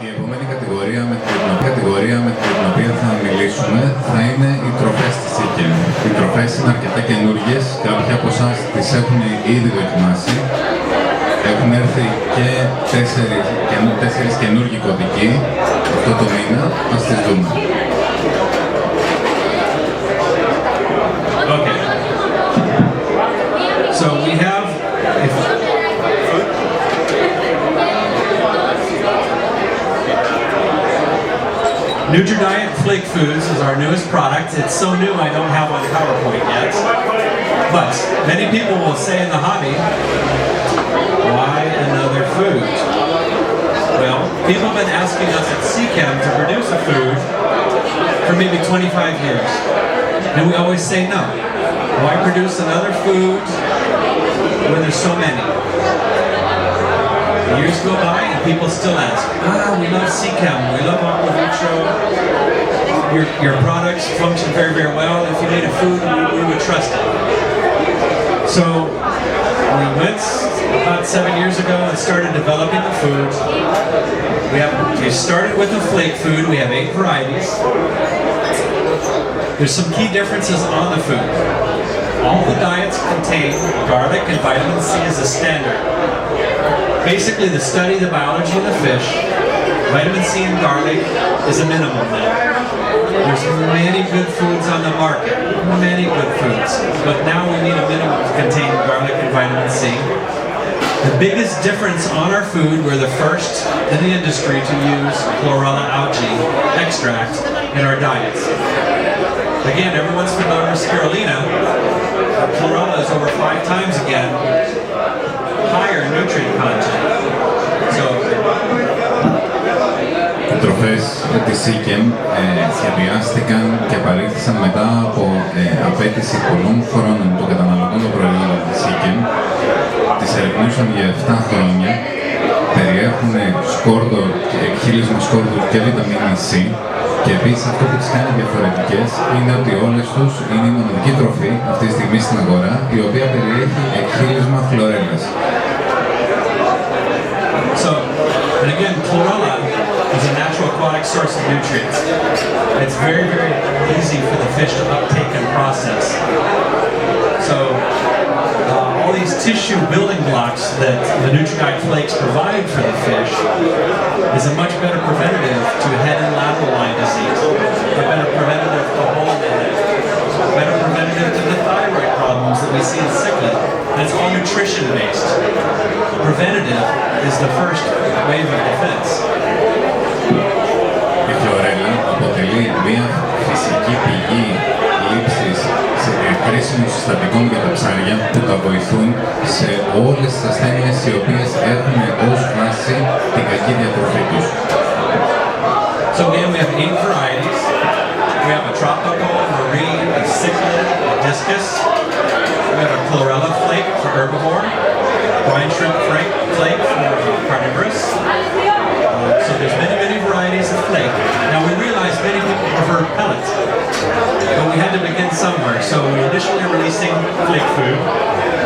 Η επόμενη κατηγορία με την οποία θα μιλήσουμε θα είναι οι τροφές της SEACHEM. Οι τροφές είναι αρκετά καινούργιες, κάποιοι από εσάς τις έχουν ήδη δοκιμάσει. Έχουν έρθει και τέσσερις καινούργιοι κωδικοί αυτό το μήνα, ας τις δούμε. Okay. So we have NutriDiet Flake Foods is our newest product. It's so new I don't have on PowerPoint yet. But many people will say in the hobby, why another food? Well, people have been asking us at SEACHEM to produce a food for maybe 25 years. And we always say no. Why produce another food when there's so many? Years go by and people still ask, we love SEACHEM, we love Aquavitro, your products function very, very well. If you made a food, we would trust it. So we went about 7 years ago and started developing the food. We started with a flake food. We have 8 varieties. There's some key differences on the food. All the diets contain garlic and vitamin C as a standard. Basically, the study the biology of the fish, vitamin C and garlic is a minimum now. There's many good foods on the market, many good foods, but now we need a minimum to contain garlic and vitamin C. The biggest difference on our food, we're the first in the industry to use chlorella algae extract in our diets. Again, everyone's familiar with spirulina. Chlorella is over 5 times again higher nutrient content. So, οι τροφές της SEACHEM σχεδιάστηκαν και παρήχθησαν μετά από απέτηση πολλών χρόνων των καταναλωτών των προϊόντων της SEACHEM. Τις ερευνούσαν για 7 χρόνια. Περιέχουν σκόρδο, εκχύλισμα σκόρδου και βιταμίνη C. Και επίσης αυτό που τις κάνει διαφορετικές είναι ότι όλες τους είναι η μοναδική τροφή αυτή τη στιγμή στην αγορά η οποία περιέχει εκχύλισμα χλωρέλας. So, and again, chlorella is a natural aquatic source of nutrients. It's very, very easy for the fish to uptake and process. So, all these tissue building blocks that the NutriDiet flakes provide for the fish is a much better preventative to head and lateral line disease, a better preventative to hole head, a better preventative to the thyroid problems that we see in cichlid. And it's all nutrition based. Preventative is the first wave of defense. Η χλωρέλα αποτελεί μια φυσική πηγή λήψης χρήσιμων συστατικών για τα ψάρια που τα βοηθούν σε όλες τις ασθένειες οι οποίες έχουν ως βάση την κακή διατροφή τους. So again, we have 8 varieties. We have a tropical, marine, a cichlid, a discus. We have a chlorella flake for herbivore, brine shrimp flake for carnivorous. So there's many, many varieties of flake. Now we realize many people prefer pellet, but we had to begin somewhere. So we're initially releasing flake food.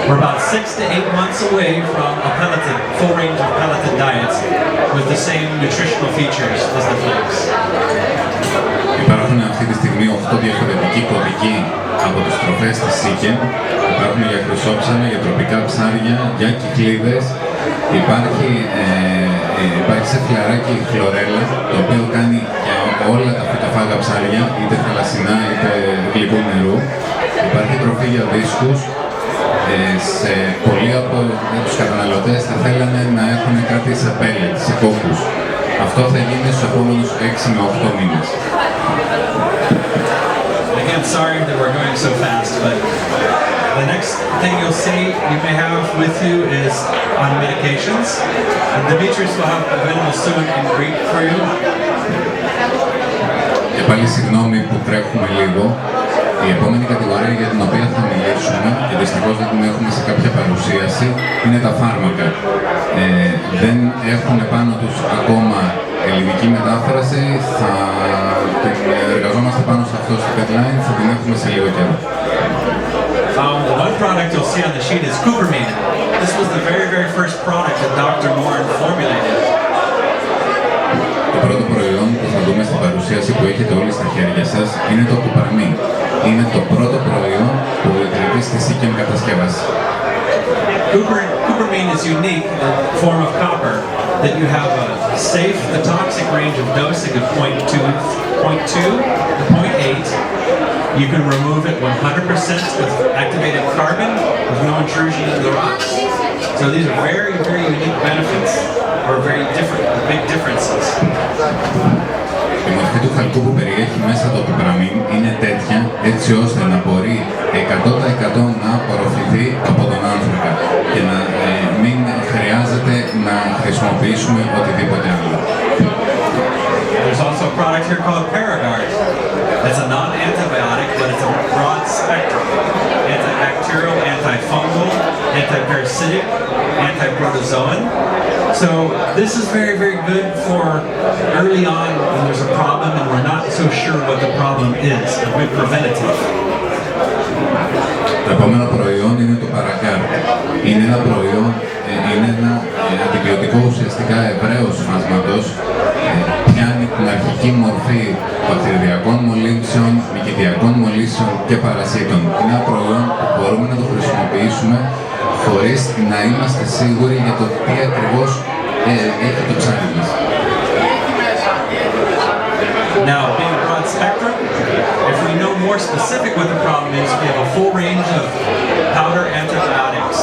We're about 6 to 8 months away from a pelleted, full range of pelleted diets with the same nutritional features as the flakes. Υπάρχουν αυτή τη στιγμή 8 διαφορετικοί κωδικοί από τις τροφές της SEACHEM. Υπάρχουν για χρυσόψαρα, για τροπικά ψάρια, για κυκλίδες. Υπάρχει σε φλιαράκι χλωρέλα, το οποίο κάνει για όλα τα φυτοφάγα ψάρια, είτε θαλασσινά είτε γλυκού νερού. Υπάρχει τροφή για δίσκους. Σε πολλοί από τους καταναλωτές θα θέλανε να έχουν κάτι σε πέλετ, σε κόκκους. Αυτό θα γίνει στους επόμενους 6 με 8 μήνες. Again, sorry that we're going so fast, but the next thing you'll see you may have with you is on medications. And Dimitris will have available soon in Greek for you. Και πάλι συγγνώμη που τρέχουμε λίγο. Η επόμενη κατηγορία για την οποία θα μιλήσουμε, και δυστυχώς δεν την έχουμε σε κάποια παρουσίαση, είναι τα φάρμακα. Δεν έχουν πάνω τους ακόμα ελληνική μετάφραση, θα εργαζόμαστε πάνω σε αυτό στο deadline, θα την έχουμε σε λίγο καιρό. The one product you'll see on the sheet is cupramine. This was the very, very first product that Dr. Morin formulated. Το πρώτο προϊόν που θα δούμε στην παρουσίαση που έχετε όλοι στα χέρια σας είναι το κουπραμίν. Είναι το πρώτο προϊόν που ο ιδρυτής της SEACHEM κατασκεύασε. Cupramine is unique in the form of copper that you have a safe, the toxic range of dosing of 0.2 to 0.8. You can remove it 100% with activated carbon with no intrusion into the rocks. So these are very, very unique benefits, or very different, big differences. Η μορφή του χαλκού που περιέχει μέσα το κουπραμίν είναι τέτοια έτσι ώστε να μπορεί 100% να απορροφηθεί από τον άνθρωπο και να μην χρειάζεται να χρησιμοποιήσουμε οτιδήποτε άλλο. There's also a product here called Paragard. It's a non-antibiotic, but it's a broad spectrum. Antibacterial, antifungal, antiparasitic, antiprotozoan. So this is very, very good for early on when there's a problem and we're not so sure what the problem is. A good preventative. Το επόμενο προϊόν είναι το Paragard. Είναι ένα προϊόν, είναι ένα αντιβιωτικό ουσιαστικά ευρέως φάσματος. Πιάνει την αρχική μορφή βακτηριακών μολύσεων, μυκητιακών μολύσεων και παρασίτων. Είναι ένα προϊόν που μπορούμε να το χρησιμοποιήσουμε χωρίς να είμαστε σίγουροι για το τι ακριβώς έχει το ψάρι μας. Now, being a broad spectrum, if we know more specific what the problem is, we have a full range of powder antibiotics.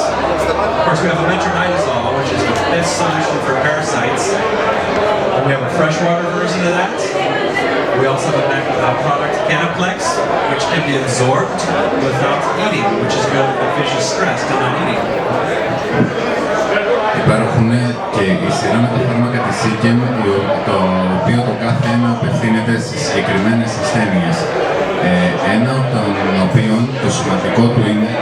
Of course, we have a metronidazole, which is the best solution for parasites. And we have a freshwater version of that. We also have a product, Canaplex, which can be absorbed without eating, which is good if the fish is stressed and not eating. Υπάρχουν και η σειρά με τα φάρμακα της SEACHEM, το οποίο το κάθε ένα απευθύνεται σε συγκεκριμένες ασθένειες. Ένα από των οποίων το σημαντικό του είναι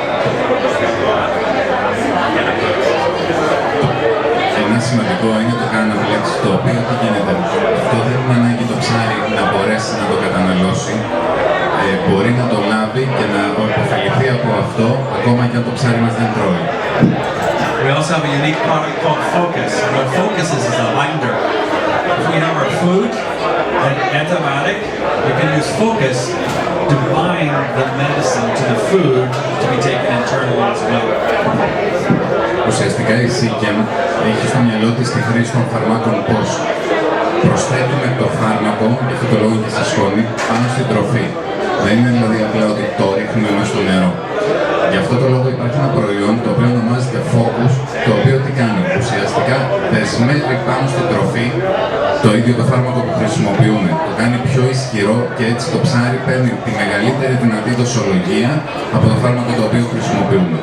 το Canaplex, το οποίο τι γίνεται. Αυτό δεν είναι ανάγκη το ψάρι να μπορέσει να το καταναλώσει. Μπορεί να το λάβει και να υποφεληθεί από αυτό, ακόμα και αν το ψάρι μας δεν τρώει. We also have a unique product called Focus. And what Focus is a binder. If we have our food and antibiotic, we can use Focus to bind the medicine to the food to be taken internally as well. Ουσιαστικά η SEACHEM έχει στο μυαλό της τη χρήση των φαρμάκων πώς προσθέτουμε το φάρμακο, γι' αυτό το λόγο και στη σκόνη, πάνω στην τροφή. Δεν είναι δηλαδή απλά ότι το ρίχνουμε μέσα στο νερό. Γι' αυτό το λόγο υπάρχει ένα προϊόν το οποίο ονομάζεται Focus, το οποίο τι κάνει, ουσιαστικά δεσμεύει πάνω στην τροφή το ίδιο το φάρμακο που χρησιμοποιούμε. Το κάνει πιο ισχυρό και έτσι το ψάρι παίρνει τη μεγαλύτερη δυνατή δοσολογία από το φάρμακο το οποίο χρησιμοποιούμε.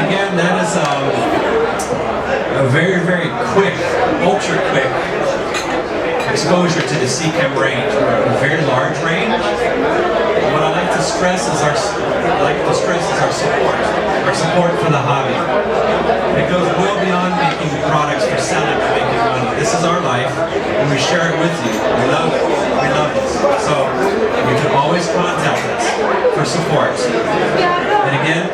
Again, that is a very, very quick, ultra quick exposure to the SEACHEM range. We're a very large range. What I like to stress is our support for the hobby. It goes well beyond making products for selling and making money. This is our life, and we share it with you. We love it. We love this. So you can always contact us for support. And again,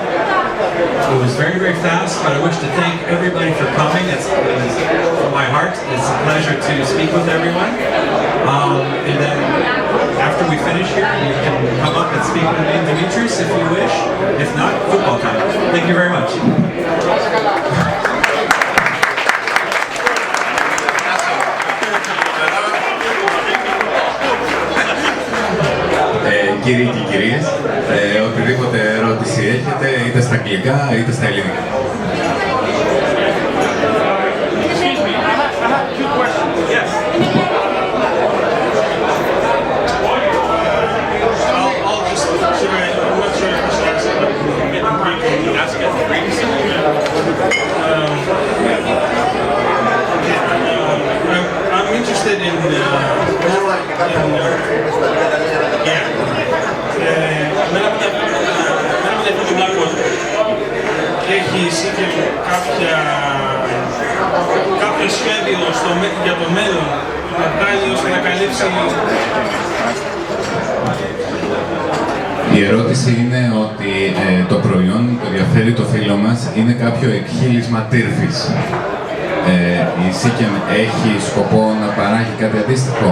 it was very, very fast, but I wish to thank everybody for coming. It was from my heart. It's a pleasure to speak with everyone. And then after we finish here, you can come up and speak with me and Dimitris if you wish. If not, football time. Thank you very much. Κύριοι και κυρίες, οτιδήποτε ερώτηση έχετε, είτε στα αγγλικά είτε στα ελληνικά. Excuse me, I have two questions. Yes. I'll just, I'm not sure if this is ask it previously. I'm interested in έχει SEACHEM κάποιο σχέδιο για το μέλλον να βγάλει ώστε να καλύψει. Η ερώτηση είναι ότι το προϊόν που ενδιαφέρει το φίλο μας είναι κάποιο εκχύλισμα τύρφης. Η SEACHEM έχει σκοπό να παράγει κάτι αντίστοιχο?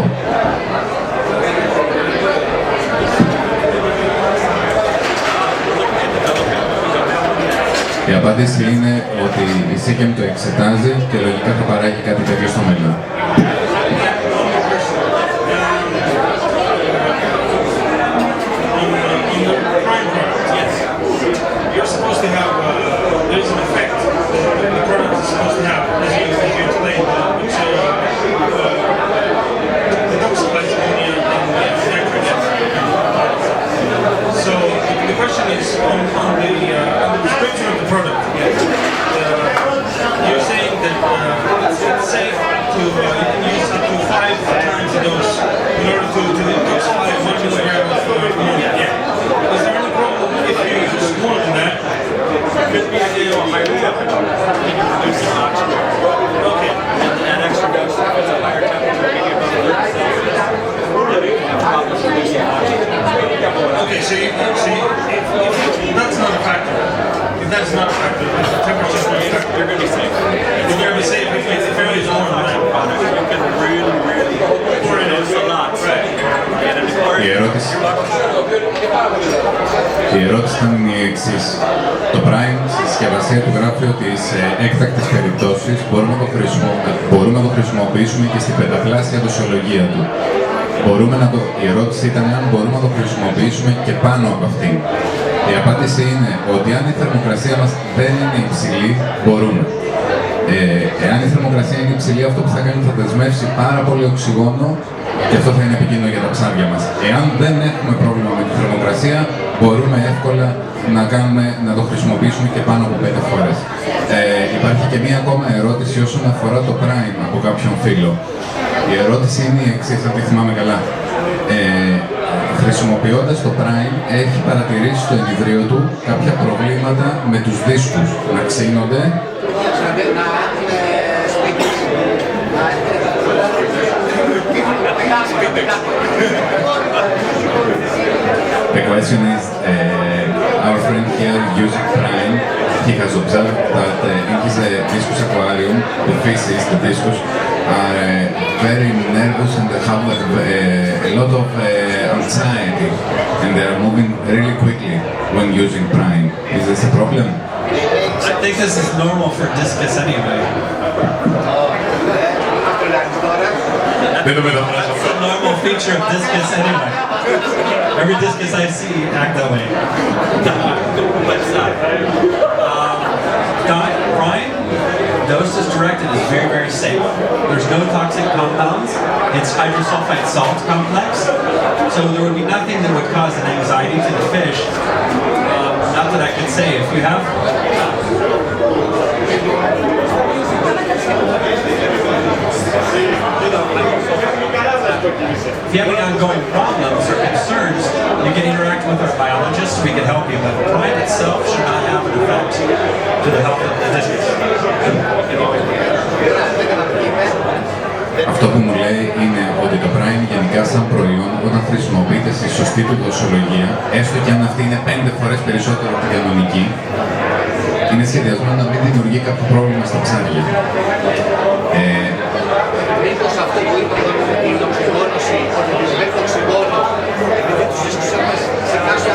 Η απάντηση είναι ότι η SEACHEM το εξετάζει και λογικά θα παράγει κάτι τέτοιο στο μέλλον. Okay, so that's not a factor. If that's not a factor, then the temperature is not a factor. You're going to be safe. You're going to be safe if it's fairly warm. You can really pour it in a lot. Right. Η ερώτηση ήταν η εξής. Το Prime στη συσκευασία του γράφει ότι σε έκτακτες περιπτώσεις μπορούμε να το χρησιμοποιήσουμε και στην πενταπλάσια δοσολογία του. Η ερώτηση ήταν αν μπορούμε να το χρησιμοποιήσουμε και πάνω από αυτήν. Η απάντηση είναι ότι αν η θερμοκρασία μας δεν είναι υψηλή, μπορούμε. Εάν η θερμοκρασία είναι υψηλή, αυτό που θα κάνει θα δεσμεύσει πάρα πολύ οξυγόνο και αυτό θα είναι επικίνδυνο για τα ψάρια μας. Εάν δεν έχουμε πρόβλημα με τη θερμοκρασία, μπορούμε εύκολα να το χρησιμοποιήσουμε και πάνω από 5 φορές. Υπάρχει και μία ακόμα ερώτηση όσον αφορά το Prime από κάποιον φίλο. Η ερώτηση είναι η εξής, αν τη θυμάμαι καλά. Χρησιμοποιώντας το Prime, έχει παρατηρήσει στο ενιδρίο του κάποια προβλήματα με τους δίσκους να ξύνονται. The question is, our friend here using Prime, he has observed that in his discus aquarium, the fishes, the discus, are very nervous and they have a lot of anxiety and they are moving really quickly when using Prime. Is this a problem? I think this is normal for discus anyway. It's a normal feature of discus anyway. Every discus I see act that way. Prime, dose as directed, is very safe. There's no toxic compounds. It's hydrosulfite salt complex. So there would be nothing that would cause an anxiety to the fish. Not that I can say. If you have any ongoing problems or concerns, you can interact with our biologists, we can help you, but Prime itself should not have an effect to the health of the discus. Αυτό που μου λέει είναι ότι το Prime γενικά σαν προϊόν, όταν χρησιμοποιείται στη σωστή του δοσολογία, έστω και αν αυτή είναι 5 φορές περισσότερο από την κανονική, είναι σχεδιασμένο να μην δημιουργεί κάποιο πρόβλημα στα ψάρια. Μήπως αυτό που είπαμε με την οξυγόνωση, ότι δυσμεύει το οξυγόνο, επειδή τους δίσκους έχουμε σε κάποια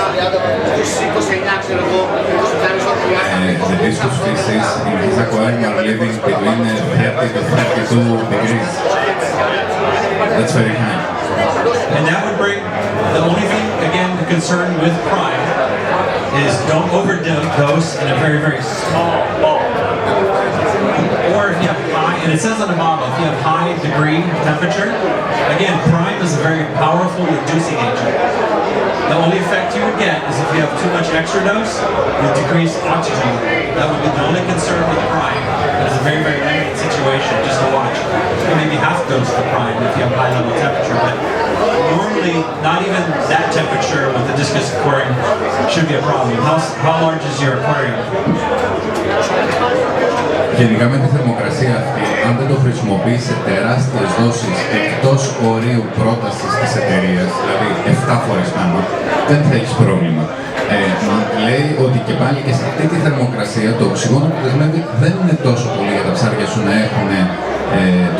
στους 29, ξέρω εγώ, τους πιάνεις ό,τι χρειάζεται. The discus species in this aquarium are living between 30 to 32 degrees. That's very high. And that would bring, the only thing, again, the concern with Prime is don't overdose in a very small ball. Or if you have high, and it says on the bottle, if you have high degree temperature, again, Prime is a very powerful reducing agent. The only effect you would get is if you have too much extra dose, you decrease oxygen. That would be the only concern with Prime. It's a very limited situation, just to watch. You maybe half dose the Prime if you have high level temperature, but normally not even that temperature with the discus aquarium should be a problem. How large is your aquarium? Γενικά με τη θερμοκρασία αυτή, αν δεν το χρησιμοποιείς σε τεράστιες δόσεις εκτός ορίου πρότασης της εταιρείας, δηλαδή 7 φορές πάνω, δεν θα έχεις πρόβλημα. Λέει ότι και πάλι και σε αυτή τη θερμοκρασία το οξυγόνο που δεσμεύει δεν είναι τόσο πολύ για τα ψάρια σου να έχουν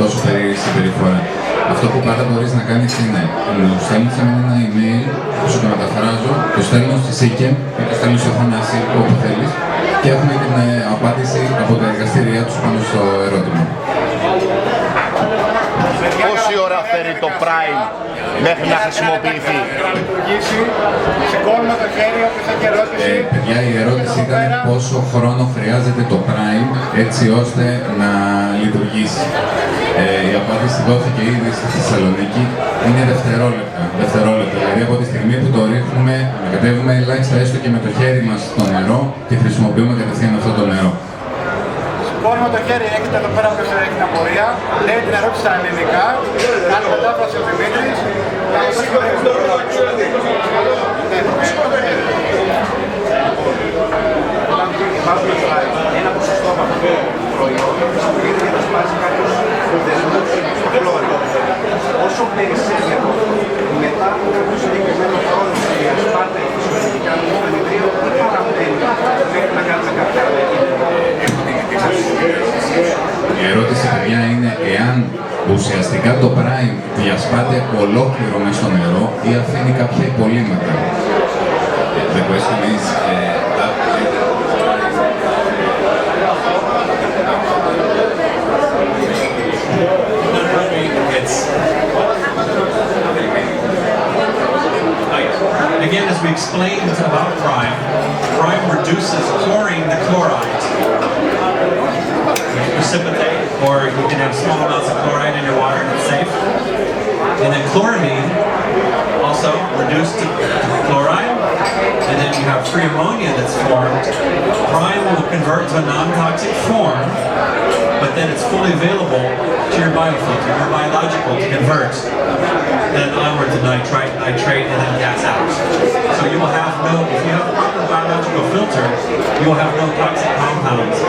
τόσο περίεργη συμπεριφορά. Αυτό που πάντα μπορείς να κάνεις είναι να σου στέλνεις ένα email που σου το μεταφράζω, το στέλνω στη SEACHEM ή το στέλνω στο ΑΘΗΝΑ όπου θέλεις και έχουμε την απάντηση από τα εργαστήριά τους πάνω στο ερώτημα. Πόση ώρα φέρει το Prime μέχρι να χρησιμοποιηθεί? Σηκώνουμε το χέρι, όποιος έχει ερώτηση. Παιδιά, η ερώτηση ήταν πόσο χρόνο χρειάζεται το Prime έτσι ώστε να λειτουργήσει. Η απάντηση δόθηκε ήδη στη Θεσσαλονίκη, είναι δευτερόλεπτα. Δηλαδή από τη στιγμή που το ρίχνουμε, ανακατεύουμε ελάχιστα έστω και με το χέρι μας στο νερό και χρησιμοποιούμε κατευθείαν αυτό το νερό. Σηκώνουμε το χέρι, έχετε εδώ πέρα όποιος έχει την απορία, λέει την ερώτηση στα ελληνικά, κάνει μετάφραση ο Δημήτρης. Υπάρχουν ένα ποσοστό από αυτό το προϊόν που γίνεται για να σπάσει κάποιος δεσμούς στο χλώριο. Όσο περισσεύει αυτό, μετά από κάποιο συγκεκριμένο χρόνο για σπάτε φυσιολογικά του Δημητρίου, δεν παραμένει μέχρι να κάνουμε κάποια Η ερώτηση, παιδιά, είναι εάν ουσιαστικά το Prime διασπάται ολόκληρο μες στο νερό ή αφήνει κάποια υπολείμματα. The question is, Again, as we explained about Prime, Prime reduces chlorine to chloride. Precipitate, or you can have small amounts of chloride in your water and it's safe. And then chloramine, also reduced to chloride. And then you have free ammonia that's formed. Prime will convert to a non-toxic form, but then it's fully available to your biofilter, your biological to convert. Then onward to nitrate, and then gas out. So you will have no, if you have the proper biological filter, you will have no toxic compounds.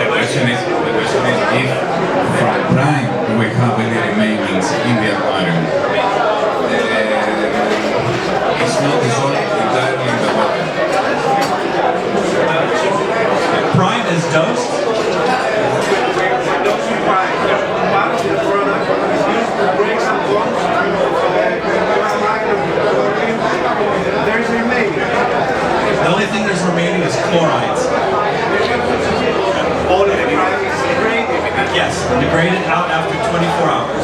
the question is if from Prime we have any remainings in the aquarium. It's not dissolved entirely in the water. Prime is dosed. The only thing that's remaining is chlorides. All of the Prime is degraded. Yes, degraded out after 24 hours.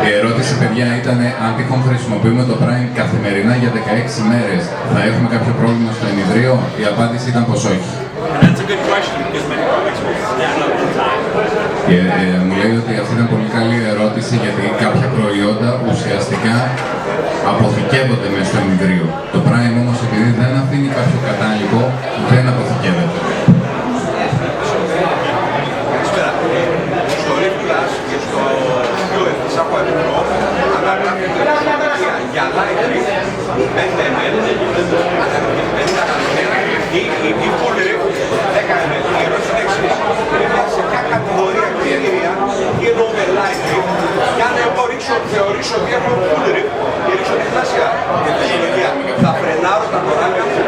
Η ερώτηση, παιδιά, ήταν αν τυχόν χρησιμοποιούμε το Prime καθημερινά για 16 μέρες θα έχουμε κάποιο πρόβλημα στο ενιδρίο. Η απάντηση ήταν πως όχι. Μου λέει ότι αυτή ήταν πολύ καλή ερώτηση γιατί κάποια προϊόντα ουσιαστικά αποθηκεύονται μέσα στο ενιδρίο. Το Prime όμως επειδή δεν αφήνει κάποιο κατάλοιπο δεν αποθηκεύεται. Στο Reflux και στο Fuel της Aquazone αναγράφεται για light 5 ml, η full rip 10 ml. Η ερώτηση είναι εξής. Σε ποια κατηγορία κριτήρια γίνομαι light rip και αν εγώ θεωρήσω ότι έχω full rip και ρίξω διπλάσια τεχνολογία, θα φρενάρω τα κοράκια μου,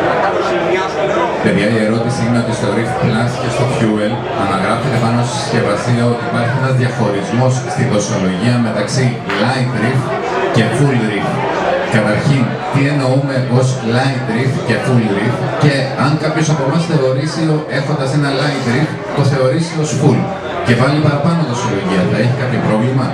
θα κάνω ζημιά στο νερό. Παιδιά, η ερώτηση είναι ότι στο Reef Plus και στο Fuel αναγράφεται πάνω στη συσκευασία ότι υπάρχει ένας διαχωρισμός στη δοσολογία μεταξύ Light Reef και Full Reef. Καταρχήν, τι εννοούμε ως Light Reef και Full Reef και αν κάποιος από εμάς θεωρήσει έχοντας ένα Light Reef το θεωρήσει ως Full και βάλει παραπάνω δοσολογία, θα έχει κάποιο πρόβλημα?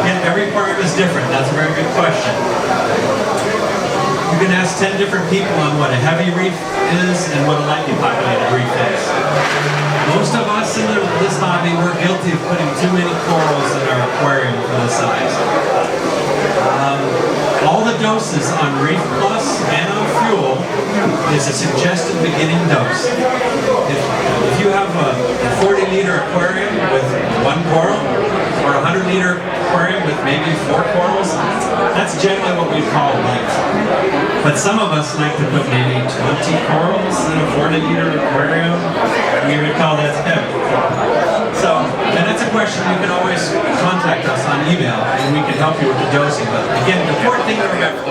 Again, every part is different. That's a very good question. 10 different people on what a heavy reef is and what a lightly populated reef is. Most of us in this hobby, we're guilty of putting too many corals in our aquarium for this size. All the doses on Reef Plus and on Fuel is a suggested beginning dose. If you have a 40-liter aquarium with 1 coral, or a 100-liter aquarium with maybe 4 corals, that's generally what we call light. But some of us like to put maybe 20 corals in a 40-liter aquarium, and we would call that heavy. So, and that's a question you can always contact us on email, and we can help you with the dosing. But again, the important thing to remember.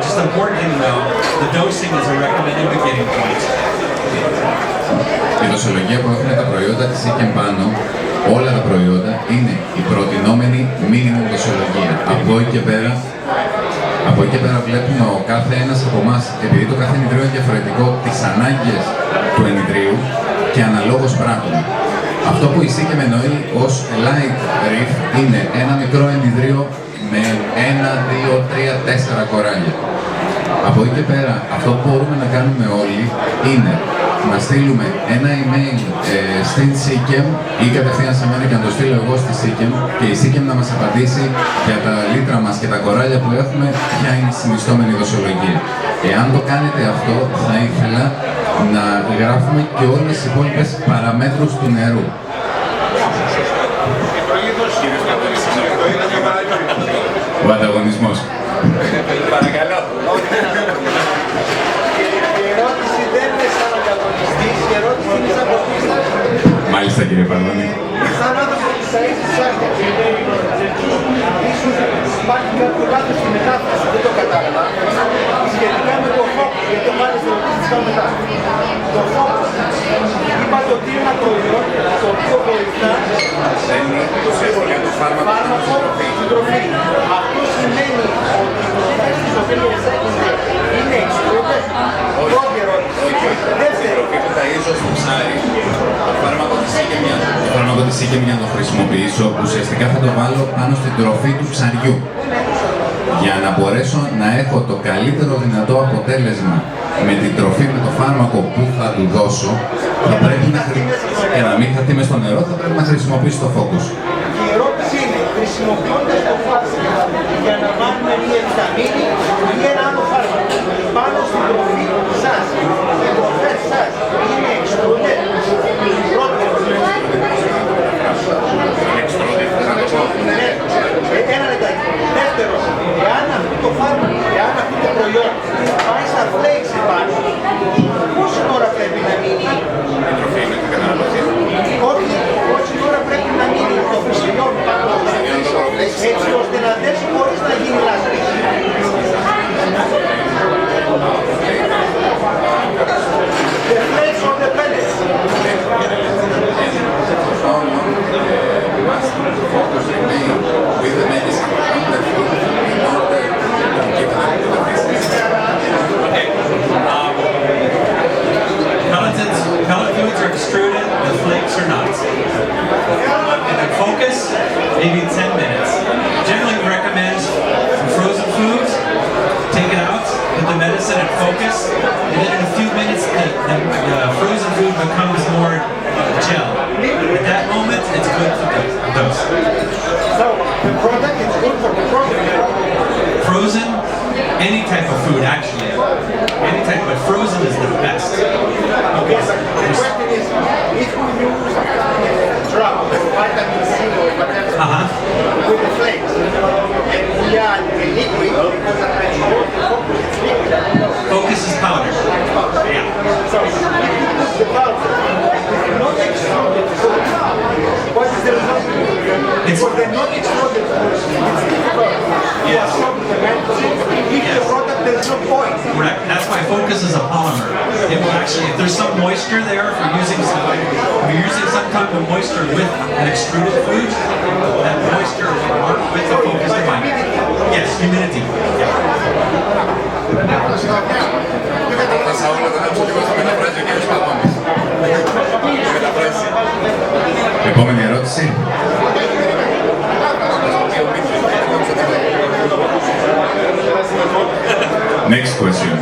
Just an important thing to know, the dosing is a recommended beginning point. Η δοσολογία που έχουν τα προϊόντα της SEACHEM πάνω, όλα τα προϊόντα είναι η προτινόμενη minimum δοσολογία. Από εκεί και πέρα βλέπουμε ο κάθε ένας από εμάς, επειδή το κάθε ενιδρίο είναι διαφορετικό, τις ανάγκες του ενιδρίου και αναλόγως πράττουμε. Αυτό που η SEACHEM εννοεί ως light reef είναι ένα μικρό ενιδρίο με 1, 2, 3, 4 κοράλια. Από εκεί και πέρα, αυτό που μπορούμε να κάνουμε όλοι είναι να στείλουμε ένα email στην SEACHEM ή κατευθείαν σε μένα και να το στείλω εγώ στη SEACHEM και η SEACHEM να μας απαντήσει για τα λίτρα μας και τα κοράλια που έχουμε, ποια είναι η συνιστόμενη δοσολογία. Εάν το κάνετε αυτό, θα ήθελα να γράφουμε και όλες τις υπόλοιπες παραμέτρους του νερού. Ο ανταγωνισμός. Παρακαλώ. Η ερώτηση δεν είναι σαν ανταγωνιστής, η ερώτηση είναι σαν πρωτίστας. Μάλιστα, κύριε Παρμανή. Σαν άνθρωπο της ΑΕΣ της Άρχιας. Ίσως υπάρχει κάποιο λάθος στη μετάφραση, δεν το κατάλαβα. Σχετικά με το φόκο, γιατί μάλιστα το ρωτήσεις μετά. Το φόκο, είπατε ότι είναι ένα προϊόν το οποίο βοηθά για το φάρμακο στην τροφή. Αυτό σημαίνει ότι οι τροφές τις οποίες έχετε είναι εξτρούτες. Πρώτη ερώτηση. Δεύτερη. που ταΐζω στο ψάρι, το φάρμακο της SEACHEM για να το χρησιμοποιήσω, ουσιαστικά θα το βάλω πάνω στην τροφή του ψαριού. Για να μπορέσω να έχω το καλύτερο δυνατό αποτέλεσμα με την τροφή, με το φάρμακο που θα του δώσω, θα πρέπει και να μην χαθεί μες στο νερό, θα πρέπει να χρησιμοποιήσω το focus. Και η ερώτηση είναι, χρησιμοποιώντας το φάρμακο για να βάλουμε μια βιταμίνη ή ένα άλλο φάρμακο πάνω στην τροφή σας, οι τροφές σας είναι εξτρούτες. Πρώτη ερώτηση. Ένα λεπτάκι. Δεύτερο, εάν αυτό το φάρμακο, εάν αυτό το προϊόν πάει στα flakes επάνω, πόση ώρα πρέπει να μείνει? Πόση ώρα πρέπει να μείνει το προϊόν πάνω στο flakes, έτσι ώστε να δέσει χωρίς να γίνει λάσπη. The flakes or the pellets? Focus remain with the medicine on the food in order to give them to the business. Okay. Pellet foods are extruded, the flakes are not. And the focus, maybe 10 minutes. Generally we recommend some frozen foods, take it out, put the medicine in focus, and then in a few minutes the frozen food becomes more gel. At that moment, it's good for the dose. So, the product is good for the frozen. Frozen, any type of food actually. Any type, but frozen is the best. Okay, so the question is, if we use drug, vitamin C or whatever, with the flakes, and we add a liquid, because I know the focus is liquid, I know. Focus is powder. Yeah. So, if you put the powder, it's not extruded food. What is the result? Because they're not extruded food. It's difficult to absorb the medicine. If the product, there's no point. Correct. That's why focus is a polymer. It will actually, if there's some moisture there, if you're using some type of moisture with an extruded food, that moisture will work with the focus device. Yes, humidity. Αυτά όλα τα Επόμενη ερώτηση. Next question.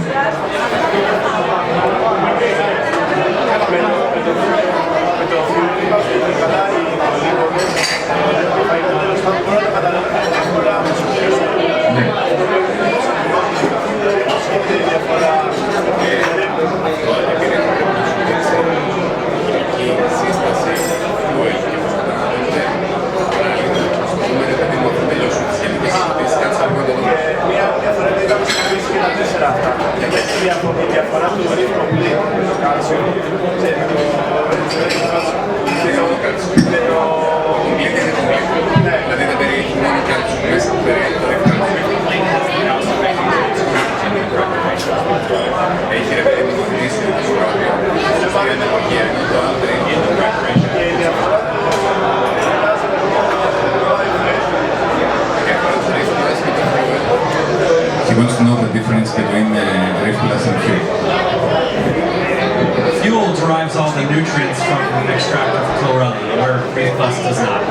Διαφορά του ρύθμου πλήν, κάλσιο, Δηλαδή δεν περιέχει μόνο κάλτσιο μέσα, περιέχει το ρεύμα. Έχει ρε παιδί με το γνήσιο και το σκράπιο. Είναι αναλογία, είναι το άλλο είναι το και η διαφορά του He wants to know the difference between Reef Plus and Fuel. Fuel derives all the nutrients from an extract of chlorella, where Reef Plus does not.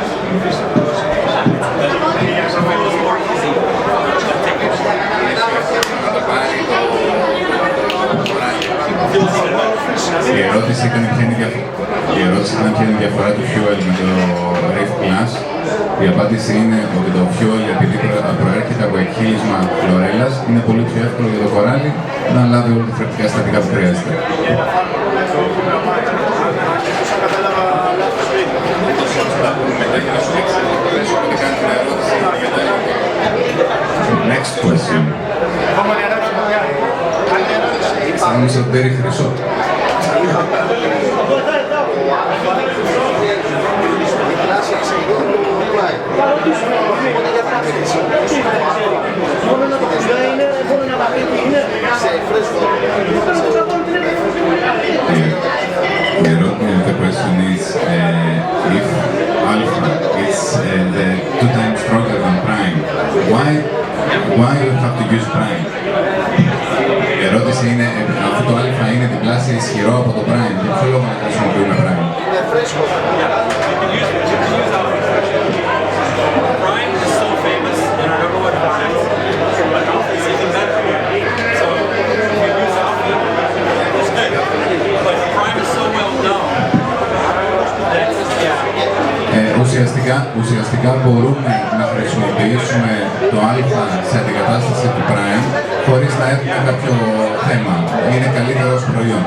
Η ερώτηση ήταν ποια είναι η διαφορά του Fuel με το Reef Plus. Η απάντηση είναι ότι το fuel, επειδή προέρχεται από εκχύλισμα χλωρέλας, είναι πολύ πιο εύκολο για το κοράλι να λάβει όλα τα θρεπτικά συστατικά που χρειάζεται. Next question. Αισθάνομαι σαν τέρι χρυσό. The question is if alpha is 2 times stronger than prime, why you have to use prime? Η ερώτηση είναι, αφού το α είναι διπλάσια ισχυρό από το prime, για ποιο λόγο να χρησιμοποιούμε prime? Prime is so famous in our number one products, but alpha is even better. So if you use alpha, it's good. But prime is so well known. Ουσιαστικά μπορούμε να χρησιμοποιήσουμε το α σε αντικατάσταση του prime χωρίς να έχουμε κάποιο θέμα. Είναι καλύτερο ως προϊόν.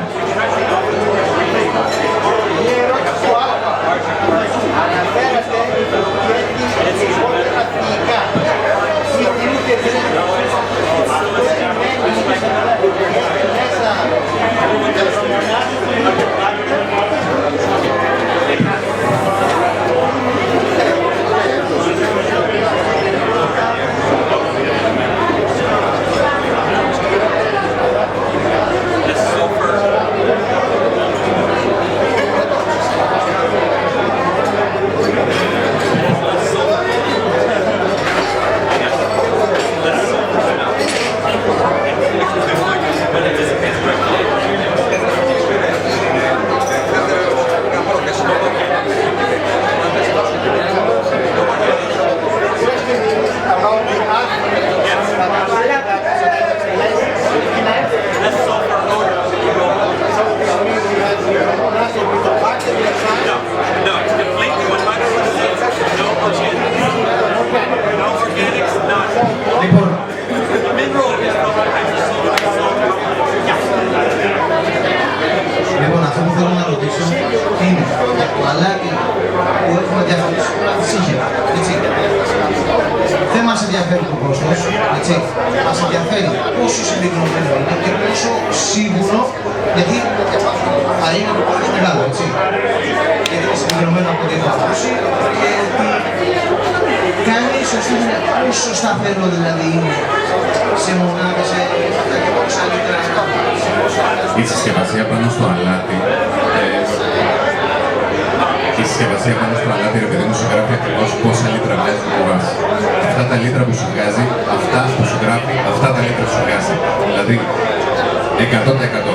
Λοιπόν, αυτό που θέλω να ρωτήσω είναι για το αλάτι που έχουμε διαφορετικά SEACHEM, έτσι. Δεν μας ενδιαφέρει το κόστος, έτσι. Μας ενδιαφέρει πόσο συγκεκριμένο είναι και πόσο σίγουρο, γιατί θα είναι το πολύ μεγάλο, έτσι. Γιατί είναι συγκεκριμένο από την παράδοση και ότι κάνει σωστή δουλειά. Πόσο σταθερό δηλαδή είναι σε μονάδες, σε πόσα λίτρα. Η συσκευασία πάνω στο αλάτι, ρε παιδί μου, σου γράφει ακριβώς πόσα λίτρα βγάζει το κουβάς. Αυτά τα λίτρα που σου βγάζει, αυτά που σου γράφει, αυτά τα λίτρα σου βγάζει. Δηλαδή, 100%.